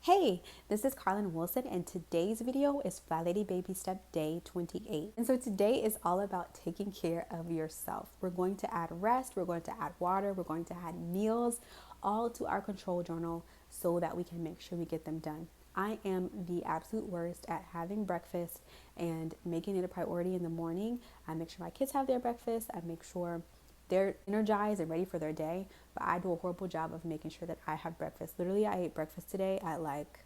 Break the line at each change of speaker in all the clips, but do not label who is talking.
Hey, this is Carlin Wilson, and today's video is FlyLady Baby Step Day 28. And so today is all about taking care of yourself. We're going to add rest, we're going to add water, we're going to add meals, all to our control journal so that we can make sure we get them done. I am the absolute worst at having breakfast and making it a priority in the morning. I make sure my kids have their breakfast, I make sure they're energized and ready for their day, but I do a horrible job of making sure that I have breakfast. Literally, I ate breakfast today at like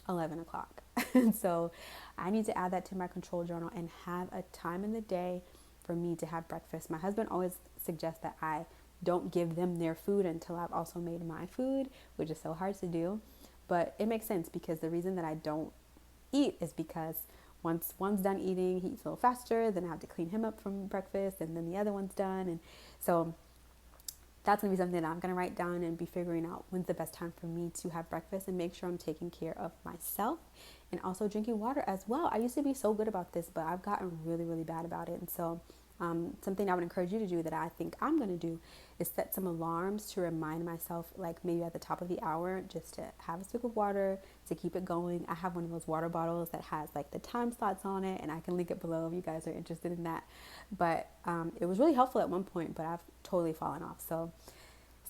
11 o'clock. And so I need to add that to my control journal and have a time in the day for me to have breakfast. My husband always suggests that I don't give them their food until I've also made my food, which is so hard to do. But it makes sense because the reason that I don't eat is because once one's done eating, he eats a little faster, then I have to clean him up from breakfast, and then the other one's done. And so that's going to be something that I'm going to write down and be figuring out when's the best time for me to have breakfast and make sure I'm taking care of myself and also drinking water as well. I used to be so good about this, but I've gotten really, really bad about it. And so something I would encourage you to do that I think I'm going to do is set some alarms to remind myself, like maybe at the top of the hour, just to have a sip of water to keep it going. I have one of those water bottles that has like the time slots on it, and I can link it below if you guys are interested in that. But it was really helpful at one point, but I've totally fallen off. So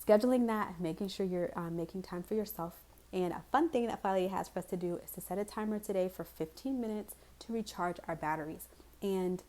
scheduling that, making sure you're making time for yourself. And a fun thing that FlyLady has for us to do is to set a timer today for 15 minutes to recharge our batteries. And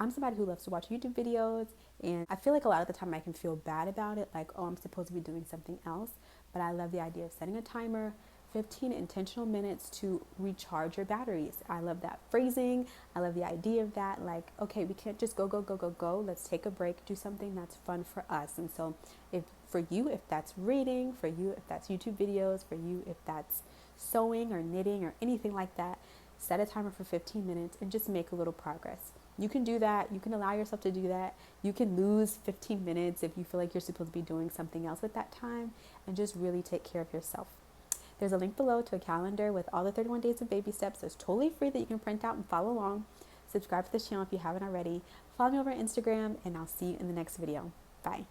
I'm somebody who loves to watch YouTube videos, and I feel like a lot of the time I can feel bad about it, like, oh, I'm supposed to be doing something else. But I love the idea of setting a timer, 15 intentional minutes to recharge your batteries. I love that phrasing. I love the idea of that. Like, okay, we can't just go, go, go, go, go. Let's take a break, do something that's fun for us. And so if for you, if that's reading, for you, if that's YouTube videos, for you, if that's sewing or knitting or anything like that, set a timer for 15 minutes and just make a little progress. You can do that. You can allow yourself to do that. You can lose 15 minutes if you feel like you're supposed to be doing something else with that time, and just really take care of yourself. There's a link below to a calendar with all the 31 days of baby steps. It's totally free that you can print out and follow along. Subscribe to this channel if you haven't already. Follow me over on Instagram, and I'll see you in the next video. Bye.